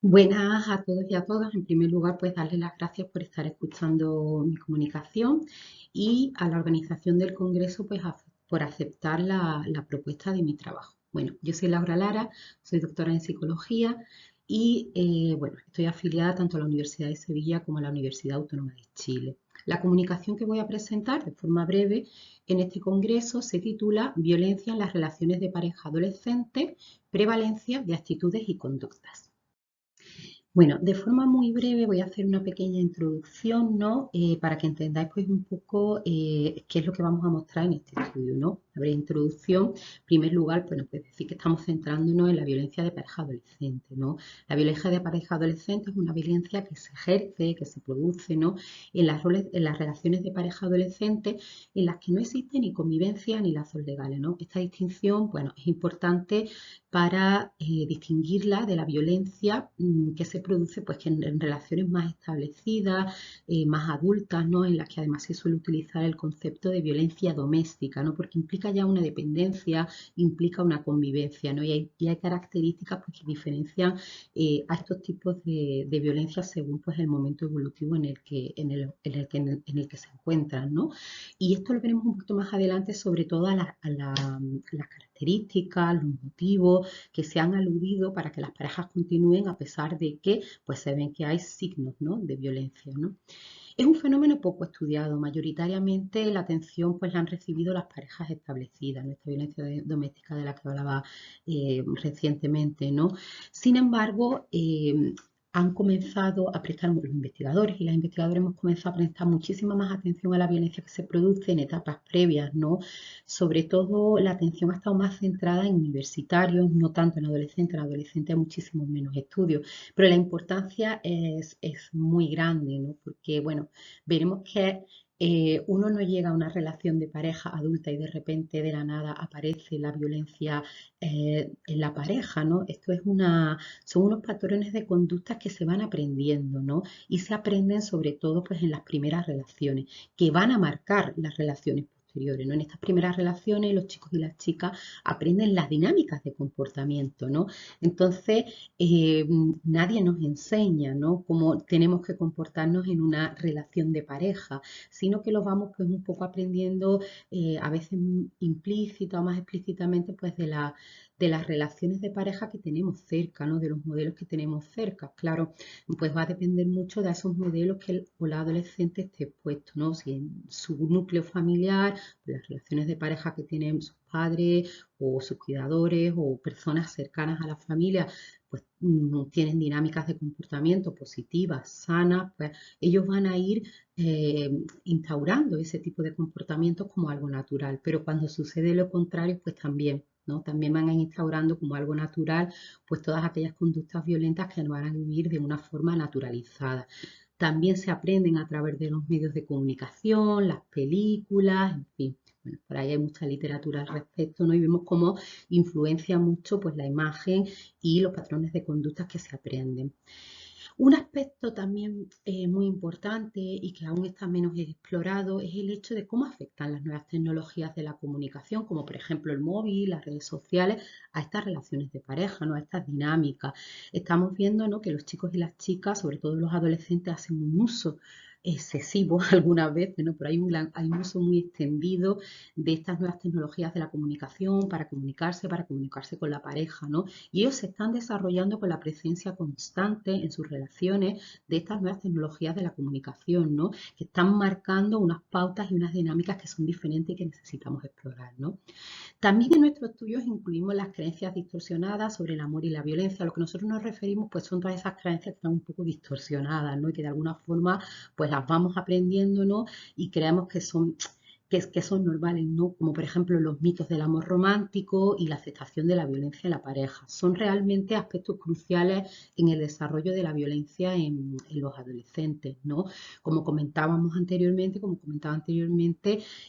Buenas a todos y a todas. En primer lugar, pues darles las gracias por estar escuchando mi comunicación y a la organización del Congreso, pues por aceptar la propuesta de mi trabajo. Bueno, yo soy Laura Lara, soy doctora en psicología y bueno, estoy afiliada tanto a la Universidad de Sevilla como a la Universidad Autónoma de Chile. La comunicación que voy a presentar de forma breve en este congreso se titula Violencia en las relaciones de pareja adolescente, prevalencia de actitudes y conductas. Bueno, de forma muy breve voy a hacer una pequeña introducción, ¿no? Para que entendáis pues un poco qué es lo que vamos a mostrar en este estudio, ¿no? La breve introducción, en primer lugar, bueno, pues decir que estamos centrándonos en la violencia de pareja adolescente, ¿no? La violencia de pareja adolescente es una violencia que se ejerce, que se produce, ¿no? En las relaciones de pareja adolescente en las que no existe ni convivencia ni lazos legales, ¿no? Esta distinción, bueno, es importante para distinguirla de la violencia que se produce pues, que en relaciones más establecidas, más adultas, ¿no? En las que además se suele utilizar el concepto de violencia doméstica, ¿no? Porque implica ya una dependencia, implica una convivencia, ¿no? Y hay características pues, que diferencian a estos tipos de violencia según pues, el momento evolutivo en el que se encuentran, ¿no? Y esto lo veremos un poquito más adelante, sobre todo las características, los motivos que se han aludido para que las parejas continúen a pesar de que pues, se ven que hay signos, ¿no? de violencia, ¿no? Es un fenómeno poco estudiado. Mayoritariamente la atención pues, la han recibido las parejas establecidas, ¿no? Esta violencia doméstica de la que hablaba recientemente, ¿no? Sin embargo, han comenzado a prestar, los investigadores y las investigadoras hemos comenzado a prestar muchísima más atención a la violencia que se produce en etapas previas, ¿no? Sobre todo la atención ha estado más centrada en universitarios, no tanto en adolescentes. En adolescentes hay muchísimos menos estudios, pero la importancia es muy grande, ¿no? Porque, bueno, veremos que uno no llega a una relación de pareja adulta y de repente de la nada aparece la violencia en la pareja, ¿no? Son unos patrones de conductas que se van aprendiendo, ¿no? Y se aprenden sobre todo pues en las primeras relaciones, que van a marcar las relaciones posteriores, ¿no? En estas primeras relaciones los chicos y las chicas aprenden las dinámicas de comportamiento, ¿no? Entonces, nadie nos enseña, ¿no? Cómo tenemos que comportarnos en una relación de pareja, sino que lo vamos pues un poco aprendiendo a veces implícita o más explícitamente pues de las relaciones de pareja que tenemos cerca, ¿no? De los modelos que tenemos cerca. Claro, pues va a depender mucho de esos modelos que el o la adolescente esté expuesto, ¿no? Si en su núcleo familiar, las relaciones de pareja que tienen sus padres o sus cuidadores o personas cercanas a la familia, pues tienen dinámicas de comportamiento positivas, sanas, pues ellos van a ir instaurando ese tipo de comportamientos como algo natural. Pero cuando sucede lo contrario, pues también, ¿no? También van a ir instaurando como algo natural, pues todas aquellas conductas violentas que van a vivir de una forma naturalizada. También se aprenden a través de los medios de comunicación, las películas, en fin. Bueno, por ahí hay mucha literatura al respecto, ¿no? Y vemos cómo influencia mucho pues, la imagen y los patrones de conductas que se aprenden. Un aspecto también muy importante y que aún está menos explorado es el hecho de cómo afectan las nuevas tecnologías de la comunicación, como por ejemplo el móvil, las redes sociales, a estas relaciones de pareja, ¿no? A estas dinámicas. Estamos viendo, ¿no? que los chicos y las chicas, sobre todo los adolescentes, hacen un uso excesivo algunas veces, ¿no? Pero hay un uso muy extendido de estas nuevas tecnologías de la comunicación para comunicarse con la pareja, ¿no? Y ellos se están desarrollando con la presencia constante en sus relaciones de estas nuevas tecnologías de la comunicación, ¿no? Que están marcando unas pautas y unas dinámicas que son diferentes y que necesitamos explorar, ¿no? También en nuestros estudios incluimos las creencias distorsionadas sobre el amor y la violencia. A lo que nosotros nos referimos pues son todas esas creencias que están un poco distorsionadas, ¿no? Y que de alguna forma pues las vamos aprendiendo, ¿no? Y creemos que son normales, ¿no? Como por ejemplo los mitos del amor romántico y la aceptación de la violencia en la pareja. Son realmente aspectos cruciales en el desarrollo de la violencia en los adolescentes, ¿no? Como comentaba anteriormente,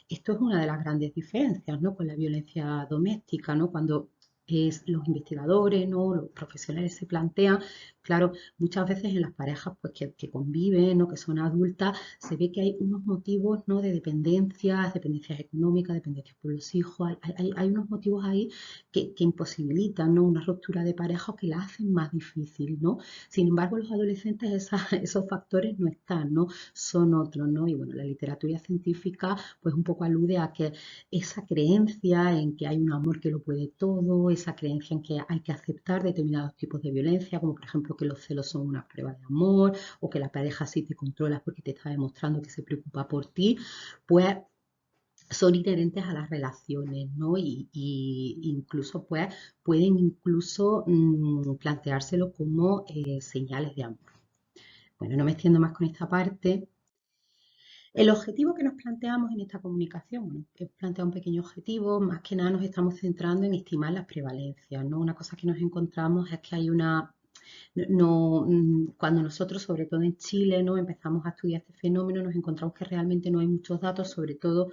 esto es una de las grandes diferencias, ¿no? Con la violencia doméstica, ¿no? Cuando los investigadores, ¿no? Los profesionales se plantean, claro, muchas veces en las parejas pues, que conviven, ¿no? Que son adultas, se ve que hay unos motivos, ¿no? De dependencias económicas, dependencias por los hijos, hay unos motivos ahí que imposibilitan, ¿no? Una ruptura de pareja o que la hacen más difícil, ¿no? Sin embargo, los adolescentes esos factores no están, ¿no? Son otros, ¿no? Y bueno, la literatura científica pues un poco alude a que esa creencia en que hay un amor que lo puede todo, esa creencia en que hay que aceptar determinados tipos de violencia, como por ejemplo que los celos son una prueba de amor o que la pareja sí te controla porque te está demostrando que se preocupa por ti, pues son inherentes a las relaciones, ¿no? Y incluso pues pueden incluso planteárselo como señales de amor. Bueno, no me extiendo más con esta parte. El objetivo que nos planteamos en esta comunicación, bueno, he planteado un pequeño objetivo, más que nada nos estamos centrando en estimar las prevalencias, ¿no? Una cosa que nos encontramos es que hay una, no, cuando nosotros, sobre todo en Chile, ¿no? Empezamos a estudiar este fenómeno, nos encontramos que realmente no hay muchos datos, sobre todo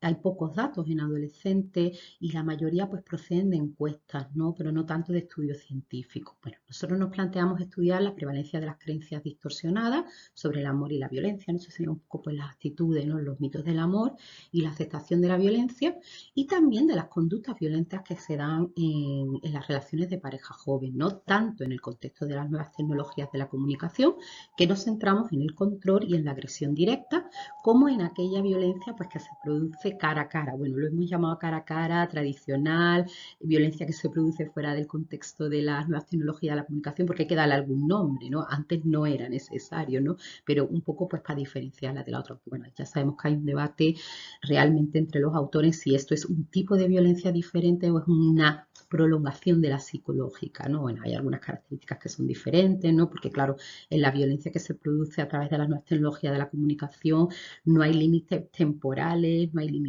hay pocos datos en adolescentes y la mayoría pues proceden de encuestas, ¿no? Pero no tanto de estudios científicos. Bueno, nosotros nos planteamos estudiar la prevalencia de las creencias distorsionadas sobre el amor y la violencia, ¿no? Eso sería un poco pues las actitudes, ¿no? Los mitos del amor y la aceptación de la violencia y también de las conductas violentas que se dan en las relaciones de pareja joven, ¿no? Tanto en el contexto de las nuevas tecnologías de la comunicación, que nos centramos en el control y en la agresión directa, como en aquella violencia pues, que se produce cara a cara. Bueno, lo hemos llamado cara a cara, tradicional, violencia que se produce fuera del contexto de las nuevas tecnologías de la comunicación, porque hay que darle algún nombre, ¿no? Antes no era necesario, ¿no? Pero un poco pues para diferenciarla de la otra. Bueno, ya sabemos que hay un debate realmente entre los autores si esto es un tipo de violencia diferente o es una prolongación de la psicológica, ¿no? Bueno, hay algunas características que son diferentes, ¿no? Porque claro, en la violencia que se produce a través de las nuevas tecnologías de la comunicación no hay límites temporales, no hay límites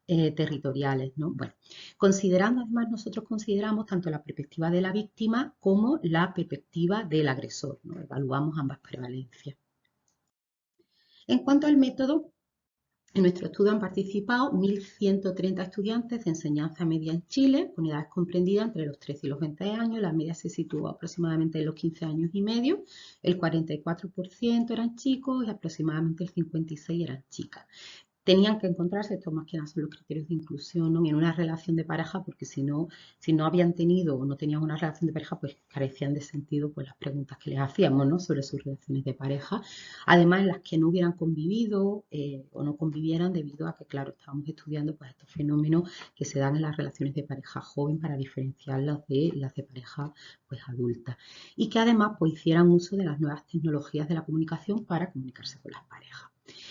territoriales, ¿no? Bueno, considerando, además, nosotros consideramos tanto la perspectiva de la víctima como la perspectiva del agresor, ¿no? Evaluamos ambas prevalencias. En cuanto al método, en nuestro estudio han participado 1.130 estudiantes de enseñanza media en Chile, con edades comprendidas entre los 13 y los 20 años. La media se sitúa aproximadamente en los 15 años y medio. El 44% eran chicos y aproximadamente el 56% eran chicas. Tenían que encontrarse, esto más que nada son los criterios de inclusión, ¿no? En una relación de pareja, porque si no habían tenido o no tenían una relación de pareja, pues carecían de sentido pues, las preguntas que les hacíamos, ¿no? Sobre sus relaciones de pareja. Además, las que no hubieran convivido o no convivieran debido a que, claro, estábamos estudiando pues, estos fenómenos que se dan en las relaciones de pareja joven para diferenciarlas de las de pareja pues, adulta. Y que además pues, hicieran uso de las nuevas tecnologías de la comunicación para comunicarse con las parejas.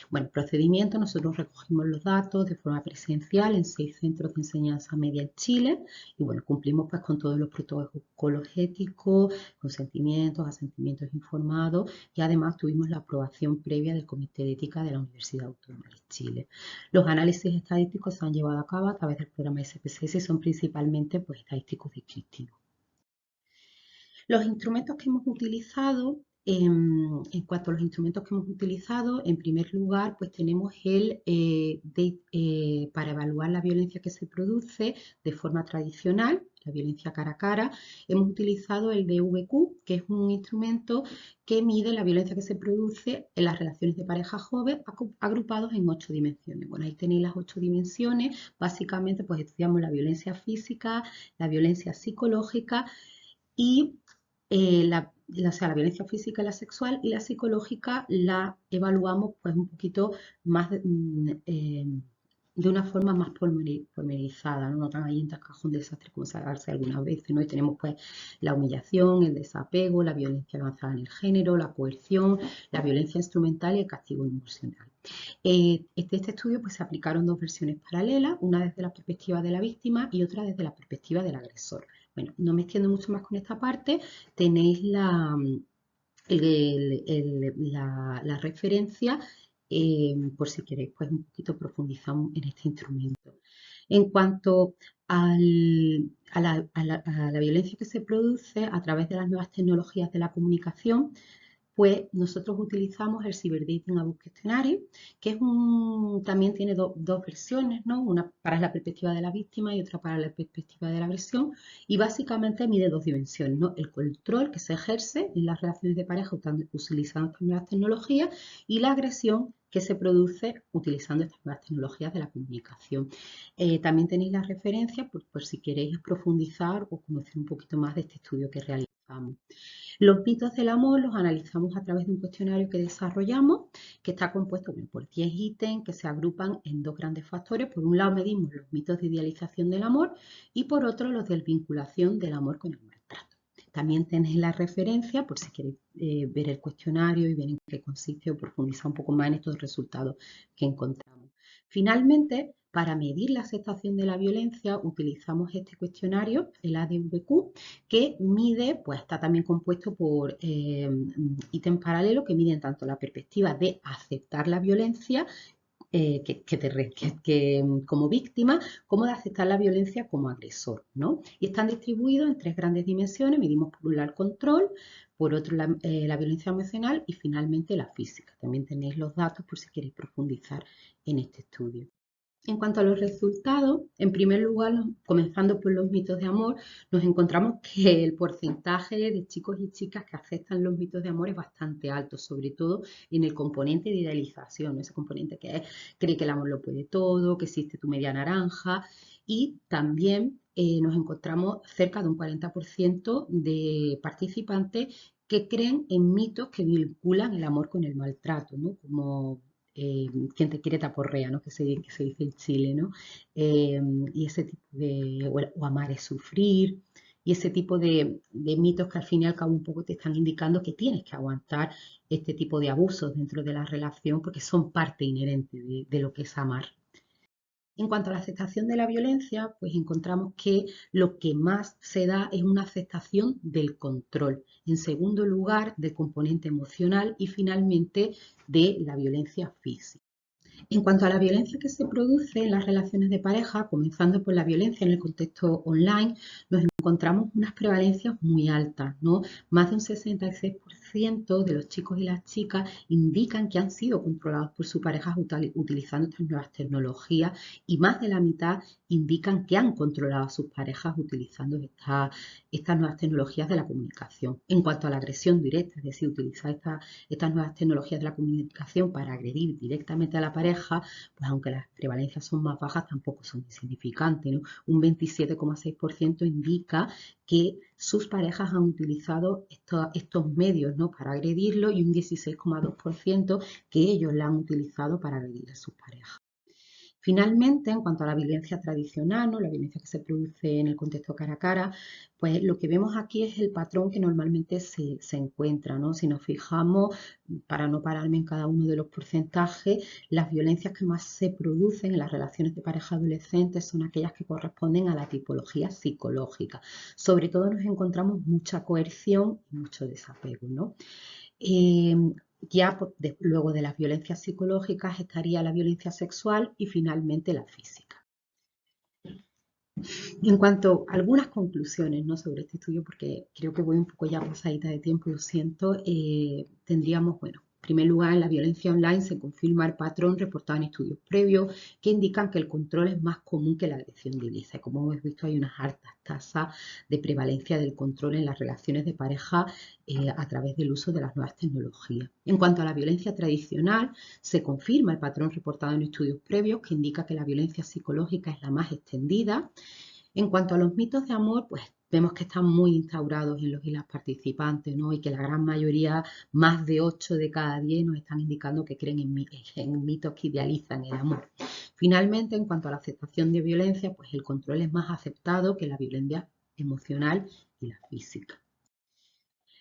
Bueno, procedimiento, nosotros recogimos los datos de forma presencial en 6 centros de enseñanza media en Chile y bueno, cumplimos pues con todos los protocolos éticos, consentimientos, asentimientos informados y además tuvimos la aprobación previa del Comité de Ética de la Universidad Autónoma de Chile. Los análisis estadísticos se han llevado a cabo a través del programa SPSS y son principalmente pues estadísticos descriptivos. Los instrumentos que hemos utilizado, en cuanto a los instrumentos que hemos utilizado, en primer lugar, pues tenemos para evaluar la violencia que se produce de forma tradicional, la violencia cara a cara, hemos utilizado el DVQ, que es un instrumento que mide la violencia que se produce en las relaciones de pareja joven agrupados en 8 dimensiones. Bueno, ahí tenéis las 8 dimensiones. Básicamente, pues estudiamos la violencia física, la violencia psicológica, y o sea, la violencia física y la sexual y la psicológica la evaluamos pues un poquito más de una forma más pormenorizada, ¿no? No tan ahí en el cajón de desastre como se hace algunas veces, ¿no? Y tenemos pues la humillación, el desapego, la violencia avanzada en el género, la coerción, la violencia instrumental y el castigo emocional. Este estudio pues se aplicaron dos versiones paralelas, una desde la perspectiva de la víctima y otra desde la perspectiva del agresor. Bueno, no me extiendo mucho más con esta parte, tenéis la referencia por si queréis pues un poquito profundizamos en este instrumento. En cuanto a la violencia que se produce a través de las nuevas tecnologías de la comunicación, pues nosotros utilizamos el Cyberdating Abuse Questionnaire, que es también tiene dos versiones, ¿no? Una para la perspectiva de la víctima y otra para la perspectiva de la agresión, y básicamente mide dos dimensiones, ¿no? El control que se ejerce en las relaciones de pareja utilizando estas nuevas tecnologías y la agresión que se produce utilizando estas nuevas tecnologías de la comunicación. También tenéis la referencia por si queréis profundizar o conocer un poquito más de este estudio que realizamos. Los mitos del amor los analizamos a través de un cuestionario que desarrollamos, que está compuesto por 10 ítems que se agrupan en dos grandes factores. Por un lado medimos los mitos de idealización del amor y por otro los de vinculación del amor con el maltrato. También tenéis la referencia por si queréis ver el cuestionario y ver en qué consiste o profundizar un poco más en estos resultados que encontramos. Finalmente, para medir la aceptación de la violencia utilizamos este cuestionario, el ADVQ, que mide, pues está también compuesto por ítems paralelos que miden tanto la perspectiva de aceptar la violencia como víctima, como de aceptar la violencia como agresor, ¿no? Y están distribuidos en tres grandes dimensiones. Medimos por un lado el control, por otro la violencia emocional y finalmente la física. También tenéis los datos por si queréis profundizar en este estudio. En cuanto a los resultados, en primer lugar, comenzando por los mitos de amor, nos encontramos que el porcentaje de chicos y chicas que aceptan los mitos de amor es bastante alto, sobre todo en el componente de idealización, ese componente que cree que el amor lo puede todo, que existe tu media naranja, y también nos encontramos cerca de un 40% de participantes que creen en mitos que vinculan el amor con el maltrato, ¿no? Como quien te quiere te aporrea, ¿no? Que se dice en Chile, ¿no? Y ese tipo o amar es sufrir, y ese tipo de mitos que al fin y al cabo un poco te están indicando que tienes que aguantar este tipo de abusos dentro de la relación porque son parte inherente de lo que es amar. En cuanto a la aceptación de la violencia, pues encontramos que lo que más se da es una aceptación del control. En segundo lugar, del componente emocional y finalmente de la violencia física. En cuanto a la violencia que se produce en las relaciones de pareja, comenzando por la violencia en el contexto online, nos encontramos unas prevalencias muy altas, ¿no? Más de un 66% de los chicos y las chicas indican que han sido controlados por su pareja utilizando estas nuevas tecnologías y más de la mitad indican que han controlado a sus parejas utilizando estas nuevas tecnologías de la comunicación. En cuanto a la agresión directa, es decir, utilizar estas nuevas tecnologías de la comunicación para agredir directamente a la pareja, pues aunque las prevalencias son más bajas, tampoco son insignificantes, ¿no? Un 27,6% indica que sus parejas han utilizado estos medios, ¿no? Para agredirlo y un 16,2% que ellos la han utilizado para agredir a sus parejas. Finalmente, en cuanto a la violencia tradicional, ¿no? La violencia que se produce en el contexto cara a cara, pues lo que vemos aquí es el patrón que normalmente se encuentra, ¿no? Si nos fijamos, para no pararme en cada uno de los porcentajes, las violencias que más se producen en las relaciones de pareja adolescentes son aquellas que corresponden a la tipología psicológica. Sobre todo nos encontramos mucha coerción y mucho desapego, ¿no? Ya luego de las violencias psicológicas estaría la violencia sexual y finalmente la física. En cuanto a algunas conclusiones, ¿no? Sobre este estudio, porque creo que voy un poco ya pasadita de tiempo, lo siento, tendríamos, bueno, en primer lugar, en la violencia online se confirma el patrón reportado en estudios previos que indican que el control es más común que la agresión directa. Como hemos visto, hay unas altas tasas de prevalencia del control en las relaciones de pareja a través del uso de las nuevas tecnologías. En cuanto a la violencia tradicional, se confirma el patrón reportado en estudios previos que indica que la violencia psicológica es la más extendida. En cuanto a los mitos de amor, pues vemos que están muy instaurados en los y las participantes, ¿no? Y que la gran mayoría, más de 8 de cada 10, nos están indicando que creen en mitos que idealizan el amor. Finalmente, en cuanto a la aceptación de violencia, pues el control es más aceptado que la violencia emocional y la física.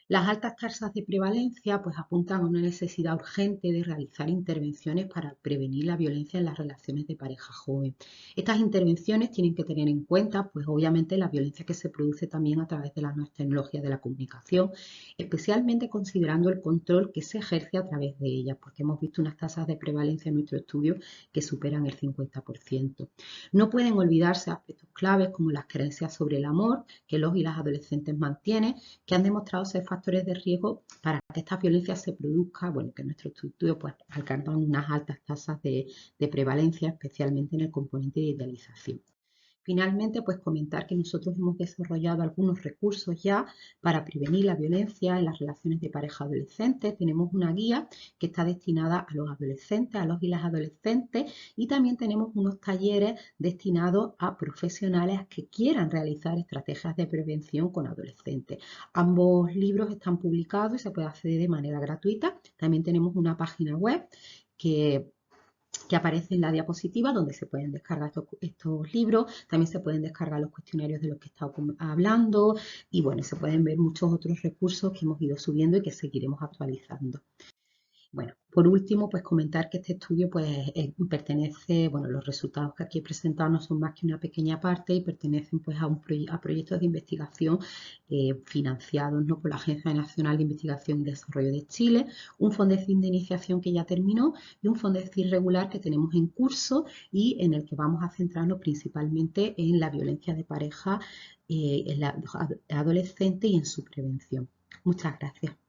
Las altas tasas de prevalencia pues, apuntan a una necesidad urgente de realizar intervenciones para prevenir la violencia en las relaciones de pareja joven. Estas intervenciones tienen que tener en cuenta, pues obviamente, la violencia que se produce también a través de las nuevas tecnologías de la comunicación, especialmente considerando el control que se ejerce a través de ellas, porque hemos visto unas tasas de prevalencia en nuestro estudio que superan el 50%. No pueden olvidarse aspectos claves como las creencias sobre el amor que los y las adolescentes mantienen, que han demostrado ser factores factores de riesgo para que esta violencia se produzca, bueno, que nuestro estudio pues alcanza unas altas tasas de prevalencia, especialmente en el componente de idealización. Finalmente, pues comentar que nosotros hemos desarrollado algunos recursos ya para prevenir la violencia en las relaciones de pareja adolescentes. Tenemos una guía que está destinada a los adolescentes, a los y las adolescentes, y también tenemos unos talleres destinados a profesionales que quieran realizar estrategias de prevención con adolescentes. Ambos libros están publicados y se puede acceder de manera gratuita. También tenemos una página web que aparece en la diapositiva, donde se pueden descargar estos libros, también se pueden descargar los cuestionarios de los que he estado hablando y bueno, se pueden ver muchos otros recursos que hemos ido subiendo y que seguiremos actualizando. Bueno, por último, pues comentar que este estudio pues pertenece, bueno, los resultados que aquí he presentado no son más que una pequeña parte y pertenecen pues a proyectos de investigación financiados, ¿no?, por la Agencia Nacional de Investigación y Desarrollo de Chile, un FONDECIN de iniciación que ya terminó y un FONDECIN regular que tenemos en curso y en el que vamos a centrarnos principalmente en la violencia de pareja en la adolescente y en su prevención. Muchas gracias.